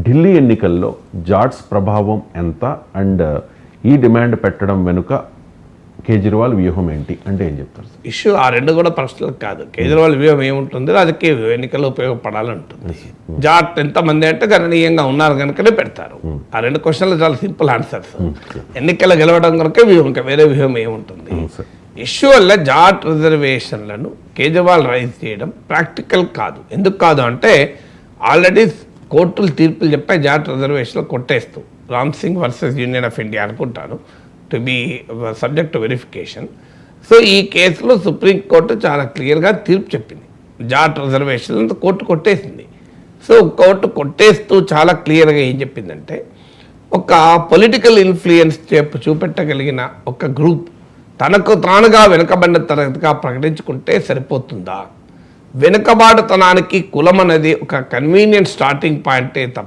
ఢిల్లీ ఎన్నికల్లో జాట్స్ ప్రభావం ఎంత అండ్ ఈ డిమాండ్ పెట్టడం వెనుక కేజ్రీవాల్ వ్యూహం ఏంటి అంటే ఏం చెప్తారు? ఇష్యూ ఆ రెండు కూడా ప్రశ్నలు కాదు. కేజ్రీవాల్ వ్యూహం ఏముంటుంది, రాజకీయ ఎన్నికల్లో ఉపయోగపడాలంటుంది. జాట్ ఎంతమంది అంటే గణనీయంగా ఉన్నారు కనుకనే పెడతారు. ఆ రెండు క్వశ్చన్లు చాలా సింపుల్ ఆన్సర్స్. ఎన్నికల్లో గెలవడం కనుక వ్యూహం, ఇంకా వేరే వ్యూహం ఏముంటుంది? ఇష్యూ వల్ల జాట్ రిజర్వేషన్లను కేజ్రీవాల్ రైజ్ చేయడం ప్రాక్టికల్ కాదు. ఎందుకు కాదు అంటే ఆల్రెడీ కోర్టులు తీర్పులు చెప్పాయి జాట్ రిజర్వేషన్లు కొట్టేస్తూ. Ram Singh versus union of India అనుకుంటాను, to be subject to verification. So ఈ కేసులో సుప్రీంకోర్టు చాలా క్లియర్గా తీర్పు చెప్పింది. జాట్ రిజర్వేషన్లను కోర్టు కొట్టేసింది. సో కోర్టు కొట్టేస్తూ చాలా క్లియర్గా ఏం చెప్పిందంటే, ఒక పొలిటికల్ ఇన్ఫ్లుయెన్స్ చూపెట్టగలిగిన ఒక గ్రూప్ తనకు తానుగా వెనుకబడిన తరగతిగా ప్రకటించుకుంటే సరిపోతుందా? వెనుకబాటుతనానికి కులం అనేది ఒక కన్వీనియంట్ స్టార్టింగ్ పాయింటే తప్ప